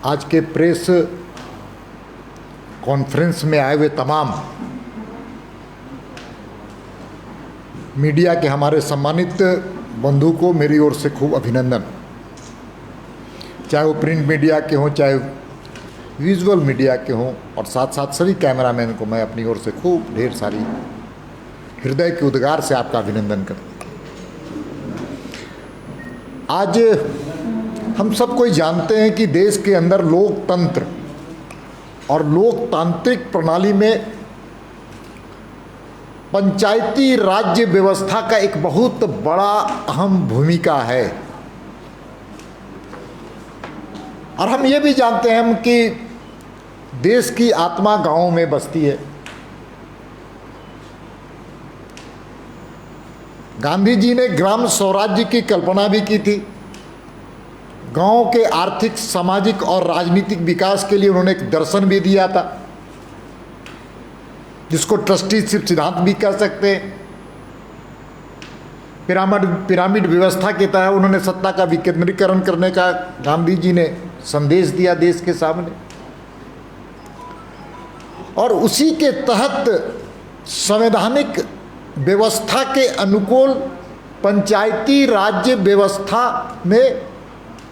आज के press conference में आए हुए तमाम मीडिया के हमारे सम्मानित बंधु को मेरी ओर से खूब अभिनंदन। चाहे वो प्रिंट मीडिया के हों, चाहे विजुअल मीडिया के हों, और साथ साथ सभी कैमरामैन को मैं अपनी ओर से खूब ढेर सारी हृदय के उद्गार से आपका अभिनंदन करता हूँ। आज हम सब कोई जानते हैं कि देश के अंदर लोकतंत्र और लोकतांत्रिक प्रणाली में पंचायती राज्य व्यवस्था का एक बहुत बड़ा अहम भूमिका है। और हम ये भी जानते हैं कि देश की आत्मा गांवों में बसती है। गांधी जी ने ग्राम स्वराज्य की कल्पना भी की थी। गांव के आर्थिक, सामाजिक और राजनीतिक विकास के लिए उन्होंने एक दर्शन भी दिया था, जिसको ट्रस्टीशिप सिद्धांत भी कह सकते हैं। पिरामिड व्यवस्था के तहत उन्होंने सत्ता का विकेंद्रीकरण करने का गांधी जी ने संदेश दिया देश के सामने, और उसी के तहत संवैधानिक व्यवस्था के अनुकूल पंचायती राज्य व्यवस्था में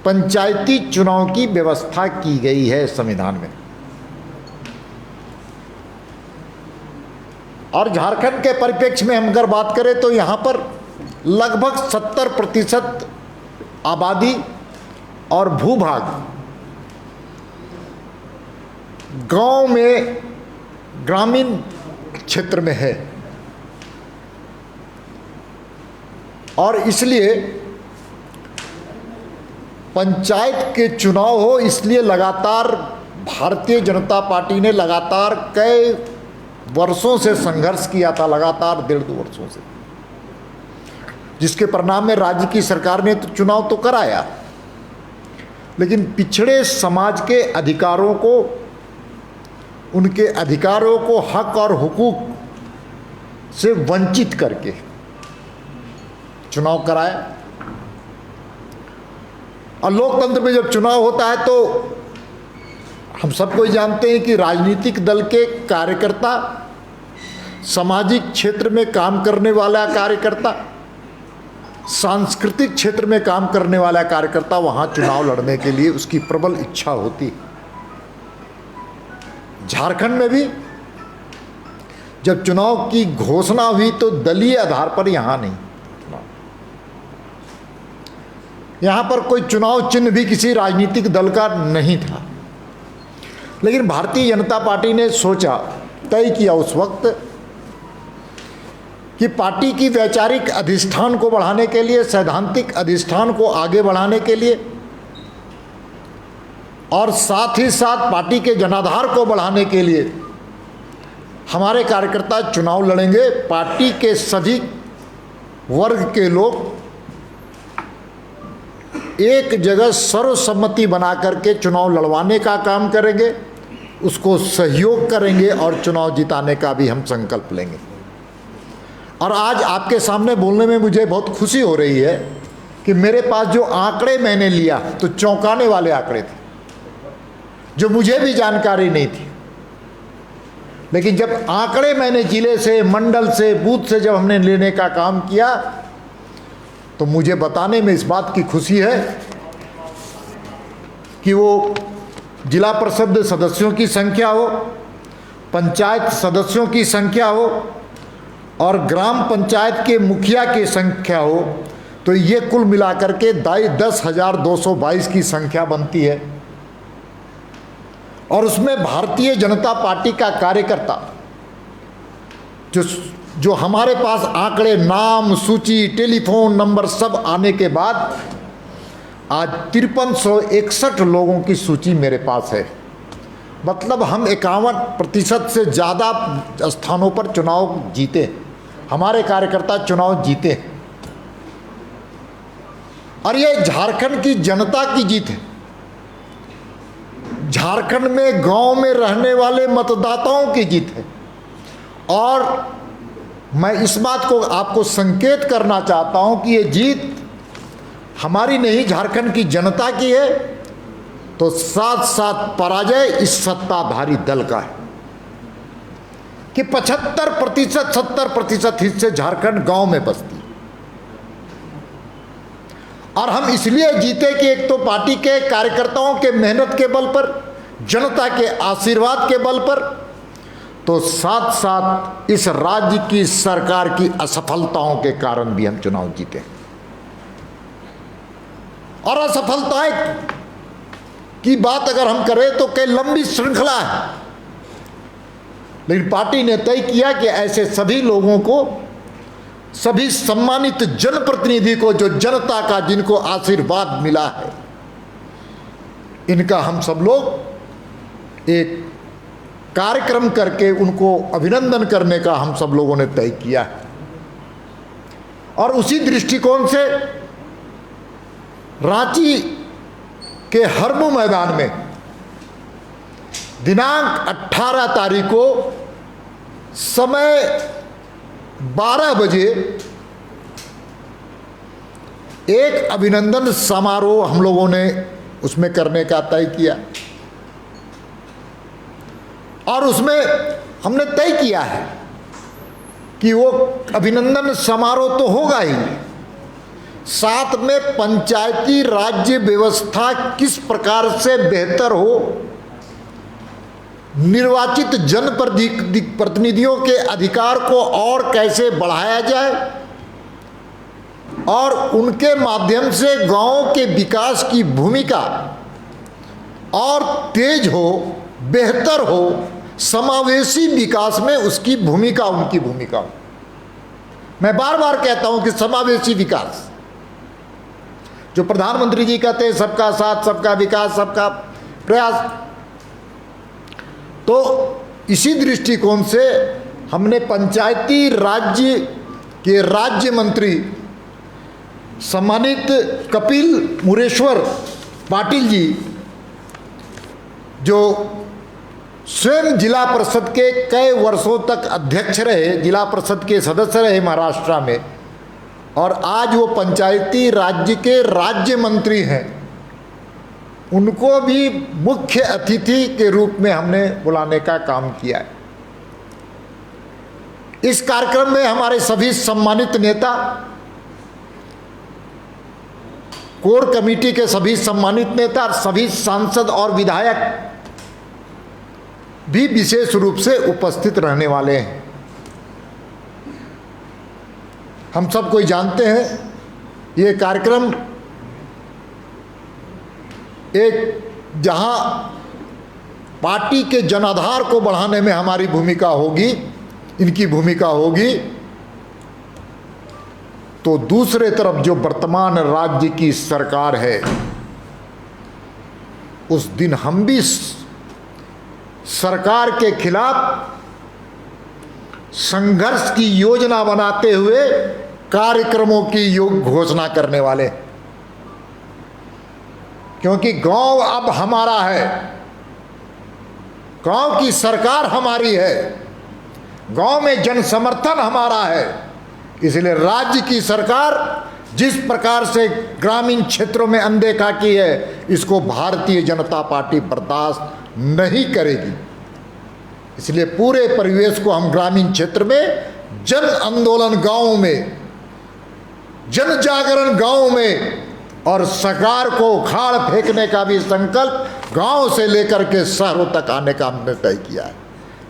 पंचायती चुनाव की व्यवस्था की गई है संविधान में। और झारखंड के परिप्रेक्ष्य में हम अगर बात करें तो यहाँ पर लगभग 70% आबादी और भूभाग गांव में, ग्रामीण क्षेत्र में है। और इसलिए पंचायत के चुनाव हो, इसलिए लगातार भारतीय जनता पार्टी ने लगातार कई वर्षों से संघर्ष किया था, लगातार 1.5-2 वर्षों से, जिसके परिणाम में राज्य की सरकार ने तो चुनाव तो कराया, लेकिन पिछड़े समाज के अधिकारों को, उनके अधिकारों को हक और हुकूक से वंचित करके चुनाव कराया। और लोकतंत्र में जब चुनाव होता है तो हम सबको जानते हैं कि राजनीतिक दल के कार्यकर्ता, सामाजिक क्षेत्र में काम करने वाला कार्यकर्ता, सांस्कृतिक क्षेत्र में काम करने वाला कार्यकर्ता वहां चुनाव लड़ने के लिए उसकी प्रबल इच्छा होती है। झारखंड में भी जब चुनाव की घोषणा हुई तो दलीय आधार पर यहां नहीं, यहाँ पर कोई चुनाव चिन्ह भी किसी राजनीतिक दल का नहीं था। लेकिन भारतीय जनता पार्टी ने सोचा, तय किया उस वक्त कि पार्टी की वैचारिक अधिष्ठान को बढ़ाने के लिए, सैद्धांतिक अधिष्ठान को आगे बढ़ाने के लिए, और साथ ही साथ पार्टी के जनाधार को बढ़ाने के लिए हमारे कार्यकर्ता चुनाव लड़ेंगे। पार्टी के सभी वर्ग के लोग एक जगह सर्वसम्मति बना करके चुनाव लड़वाने का काम करेंगे, उसको सहयोग करेंगे और चुनाव जिताने का भी हम संकल्प लेंगे। और आज आपके सामने बोलने में मुझे बहुत खुशी हो रही है कि मेरे पास जो आंकड़े मैंने लिया तो चौंकाने वाले आंकड़े थे, जो मुझे भी जानकारी नहीं थी। लेकिन जब आंकड़े मैंने जिले से, मंडल से, बूथ से जब हमने लेने का काम किया तो मुझे बताने में इस बात की खुशी है कि वो जिला परिषद सदस्यों की संख्या हो, पंचायत सदस्यों की संख्या हो और ग्राम पंचायत के मुखिया की संख्या हो, तो ये कुल मिलाकर के 10,222 की संख्या बनती है। और उसमें भारतीय जनता पार्टी का कार्यकर्ता जो हमारे पास आंकड़े, नाम, सूची, टेलीफोन नंबर सब आने के बाद आज 5361 लोगों की सूची मेरे पास है। मतलब हम 51% से ज़्यादा स्थानों पर चुनाव जीते, हमारे कार्यकर्ता चुनाव जीते। और ये झारखंड की जनता की जीत है। झारखंड में गांव में रहने वाले मतदाताओं की जीत है। और मैं इस बात को आपको संकेत करना चाहता हूं कि ये जीत हमारी नहीं, झारखंड की जनता की है। तो साथ साथ पराजय इस सत्ताधारी दल का है कि 75% 70% हिस्से झारखंड गांव में बसती, और हम इसलिए जीते कि एक तो पार्टी के कार्यकर्ताओं के मेहनत के बल पर, जनता के आशीर्वाद के बल पर, तो साथ साथ इस राज्य की सरकार की असफलताओं के कारण भी हम चुनाव जीते। और असफलताएं की बात अगर हम करें तो कई लंबी श्रृंखला है, लेकिन पार्टी ने तय किया कि ऐसे सभी लोगों को, सभी सम्मानित जनप्रतिनिधि को, जो जनता का, जिनको आशीर्वाद मिला है, इनका हम सब लोग एक कार्यक्रम करके उनको अभिनंदन करने का हम सब लोगों ने तय किया है। और उसी दृष्टिकोण से रांची के हरमू मैदान में दिनांक 18 तारीख को समय 12 बजे एक अभिनंदन समारोह हम लोगों ने उसमें करने का तय किया, और उसमें हमने तय किया है कि वो अभिनंदन समारोह तो होगा ही, साथ में पंचायती राज्य व्यवस्था किस प्रकार से बेहतर हो, निर्वाचित जनप्रतिनिधियों के अधिकार को और कैसे बढ़ाया जाए, और उनके माध्यम से गांव के विकास की भूमिका और तेज हो, बेहतर हो, समावेशी विकास में उसकी भूमिका, उनकी भूमिका हो। मैं बार बार कहता हूं कि समावेशी विकास, जो प्रधानमंत्री जी कहते हैं सबका साथ, सबका विकास, सबका प्रयास, तो इसी दृष्टिकोण से हमने पंचायती राज्य के राज्य मंत्री सम्मानित कपिल मुरेश्वर पाटिल जी, जो स्वयं जिला परिषद के कई वर्षों तक अध्यक्ष रहे, जिला परिषद के सदस्य रहे महाराष्ट्र में, और आज वो पंचायती राज्य के राज्य मंत्री हैं, उनको भी मुख्य अतिथि के रूप में हमने बुलाने का काम किया है। इस कार्यक्रम में हमारे सभी सम्मानित नेता, कोर कमेटी के सभी सम्मानित नेता, सभी सांसद और विधायक भी विशेष रूप से उपस्थित रहने वाले हैं। हम सब कोई जानते हैं ये कार्यक्रम एक, जहां पार्टी के जनाधार को बढ़ाने में हमारी भूमिका होगी, इनकी भूमिका होगी, तो दूसरे तरफ जो वर्तमान राज्य की सरकार है, उस दिन हम भी सरकार के खिलाफ संघर्ष की योजना बनाते हुए कार्यक्रमों की घोषणा करने वाले, क्योंकि गांव अब हमारा है, गांव की सरकार हमारी है, गांव में जन समर्थन हमारा है। इसलिए राज्य की सरकार जिस प्रकार से ग्रामीण क्षेत्रों में अनदेखा की है, इसको भारतीय जनता पार्टी बर्दाश्त नहीं करेगी। इसलिए पूरे परिवेश को हम ग्रामीण क्षेत्र में जन आंदोलन गांव में, जन जागरण गांव में, और सरकार को उखाड़ फेंकने का भी संकल्प गांव से लेकर के शहरों तक आने का हमने तय किया है।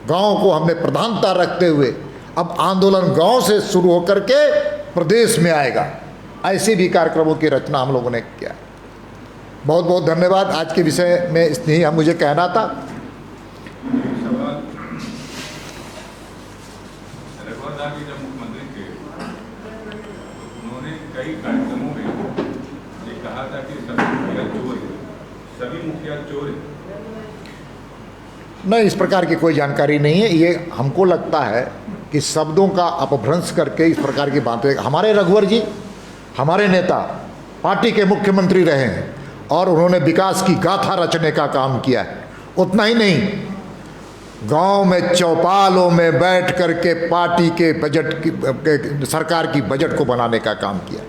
गांव को हमने प्रधानता रखते हुए अब आंदोलन गांव से शुरू होकर के प्रदेश में आएगा, ऐसे भी कार्यक्रमों की रचना हम लोगों ने किया है। बहुत बहुत धन्यवाद। आज के विषय में इतनी ही मुझे कहना था। मुख्यमंत्री थे, उन्होंने कई कार्यक्रमों में ये कहा था कि सभी मुखिया चोर हैं। नहीं, इस प्रकार की कोई जानकारी नहीं है। ये हमको लगता है कि शब्दों का अपभ्रंश करके इस प्रकार की बातें, हमारे रघुवर जी हमारे नेता पार्टी के मुख्यमंत्री रहे हैं और उन्होंने विकास की गाथा रचने का काम किया है। उतना ही नहीं, गांव में चौपालों में बैठ करके पार्टी के बजट की, सरकार की बजट को बनाने का काम किया।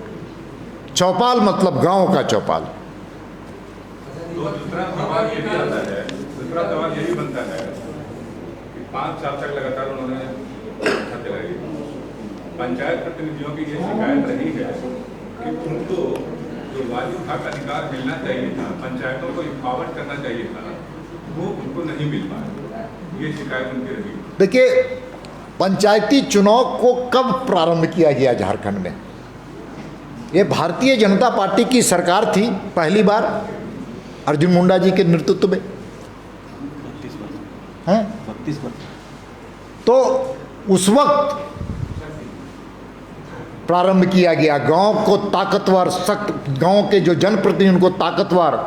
चौपाल मतलब गांव का चौपाल। तो दूसरा सवाल ये भी आता है, दूसरा सवाल ये भी बनता है कि 5 साल तक लगातार उन्होंने अच्छा चलाई। पंचायत प्रतिनिधियों की ये शिकायत रही है कि उनको जो वाजिब हक अधिकार मिलना चाहिए था, पंचायतों को इम्पावर करना चाहिए था, वो उनको नहीं मिल पाया। ये शिकायत उनकी रही। देखिए, पंचायती चुनाव को कब प्रारंभ किया गया झारखंड में? ये भारतीय जनता पार्टी की सरकार थी पहली बार अर्जुन मुंडा जी के नेतृत्व में, हैं? 32 वर्ष। तो उस वक्त प्रारंभ किया गया। गांव को ताकतवर, सख्त गांव के जो जनप्रतिनिधि उनको ताकतवर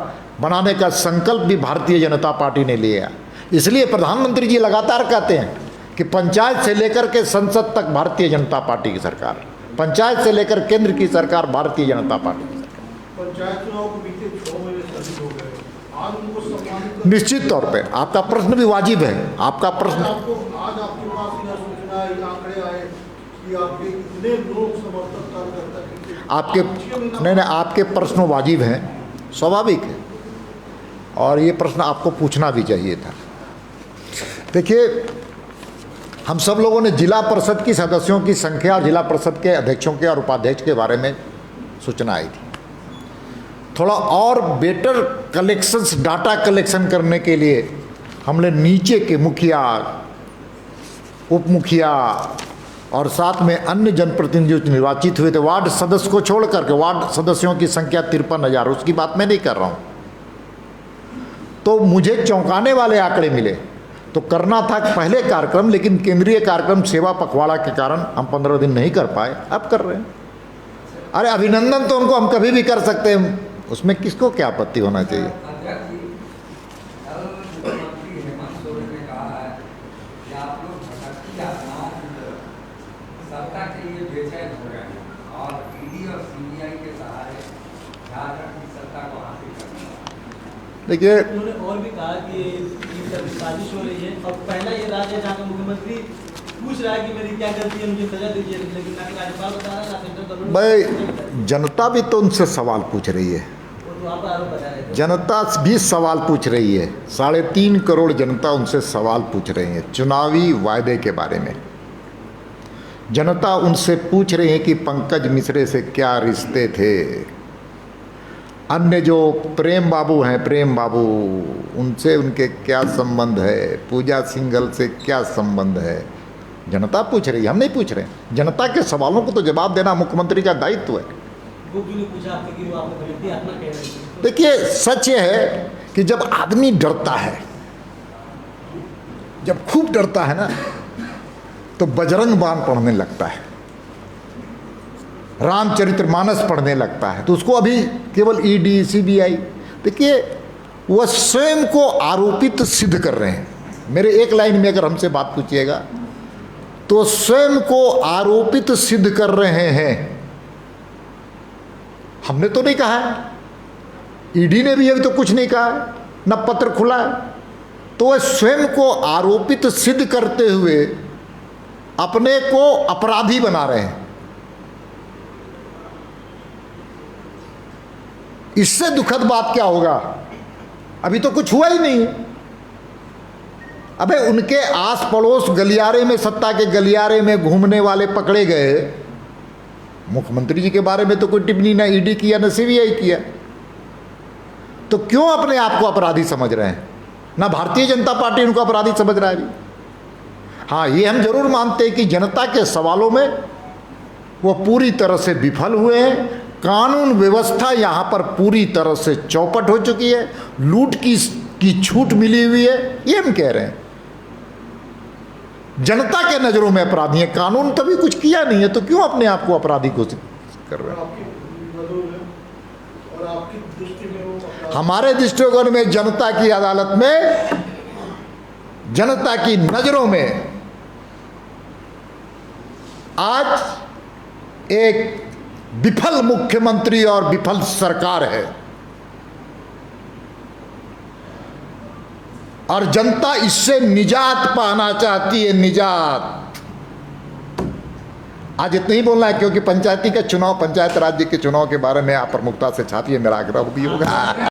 बनाने का संकल्प भी भारतीय जनता पार्टी ने लिया। इसलिए प्रधानमंत्री जी लगातार कहते हैं कि पंचायत से लेकर के संसद तक भारतीय जनता पार्टी की सरकार, पंचायत से लेकर केंद्र की सरकार भारतीय जनता पार्टी की सरकार। पंचायत चुनाव को बीते 6 महीने से अधिक हो गए, आज उनको सम्मानित निश्चित तौर पे आपका प्रश्न भी वाजिब है। आपका प्रश्न, आज आपके पास यह सूचना, ये आंकड़े आए कि आपके इतने लोग समर्थक कार्यकर्ता आपके नहीं, आपके प्रश्न वाजिब हैं, स्वाभाविक है, और ये प्रश्न आपको पूछना भी चाहिए था। देखिए, हम सब लोगों ने जिला परिषद की सदस्यों की संख्या और जिला परिषद के अध्यक्षों के और उपाध्यक्ष के बारे में सूचना आई थी। थोड़ा और बेटर कलेक्शंस, डाटा कलेक्शन करने के लिए हमने नीचे के मुखिया, उप मुखिया और साथ में अन्य जनप्रतिनिधि जो निर्वाचित हुए थे, वार्ड सदस्य को छोड़ करके, वार्ड सदस्यों की संख्या 53,000, उसकी बात मैं नहीं कर रहा हूँ। तो मुझे चौंकाने वाले आंकड़े मिले। तो करना था पहले कार्यक्रम, लेकिन केंद्रीय कार्यक्रम सेवा पखवाड़ा के कारण हम 15 दिन नहीं कर पाए, अब कर रहे हैं। अरे अभिनंदन तो उनको हम कभी भी कर सकते हैं, उसमें किसको क्या आपत्ति होना चाहिए। देखिए, उन्होंने और भी कहा कि ये साजिश हो रही है, और पहला ये राज्य है जहाँ का मुख्यमंत्री पूछ रहा है कि मेरी क्या गलती है, मुझे सजा दीजिए, लेकिन ना राज्यपाल बता रहा है ना सेंट्रल गवर्नमेंट। भाई, जनता भी तो उनसे सवाल पूछ रही है, तो आप आरोप बता रहे थे। जनता भी सवाल पूछ रही है। 3.5 करोड़ जनता उनसे सवाल पूछ रही है चुनावी वायदे के बारे में। जनता उनसे पूछ रही है कि पंकज मिश्रे से क्या रिश्ते थे, अन्य जो प्रेम बाबू हैं, प्रेम बाबू, उनसे उनके क्या संबंध है, पूजा सिंघल से क्या संबंध है। जनता पूछ रही है, हम नहीं पूछ रहे हैं। जनता के सवालों को तो जवाब देना मुख्यमंत्री का दायित्व है। वो क्यों नहीं पूछा आपने कि वो आपने गलती आत्मा कह रहे थे? देखिए, सच ये है कि जब आदमी डरता है, जब खूब डरता है ना, तो बजरंग बाण पढ़ने लगता है, रामचरितमानस पढ़ने लगता है। तो उसको अभी केवल ईडी, सीबीआई, देखिए वह स्वयं को आरोपित सिद्ध कर रहे हैं। मेरे एक लाइन में अगर हमसे बात पूछिएगा तो स्वयं को आरोपित सिद्ध कर रहे हैं। हमने तो नहीं कहा है, ईडी ने भी अभी तो कुछ नहीं कहा है, न पत्र खुला है। तो वह स्वयं को आरोपित सिद्ध करते हुए अपने को अपराधी बना रहे हैं। इससे दुखद बात क्या होगा? अभी तो कुछ हुआ ही नहीं है। अबे उनके आस पड़ोस गलियारे में, सत्ता के गलियारे में घूमने वाले पकड़े गए, मुख्यमंत्री जी के बारे में तो कोई टिप्पणी ना ईडी किया ना सीबीआई किया। तो क्यों अपने आप को अपराधी समझ रहे हैं? ना भारतीय जनता पार्टी उनको अपराधी समझ रहा है अभी। हाँ, ये हम जरूर मानते हैं कि जनता के सवालों में वो पूरी तरह से विफल हुए हैं। कानून व्यवस्था यहाँ पर पूरी तरह से चौपट हो चुकी है, लूट की छूट मिली हुई है, ये हम कह रहे हैं। जनता के नज़रों में अपराधी है, कानून तभी कुछ किया नहीं है, तो क्यों अपने आप को अपराधी घोषित कर रहे हैं? और आपकी दृष्टि में वो हमारे दृष्टिकोण में जनता की अदालत में, जनता की नज़रों में आज एक विफल मुख्यमंत्री और विफल सरकार है, और जनता इससे निजात पाना चाहती है, निजात। आज इतना ही बोलना है, क्योंकि पंचायती का चुनाव, पंचायत राज्य के चुनाव के बारे में आप प्रमुखता से छापिए, मेरा आग्रह भी होगा।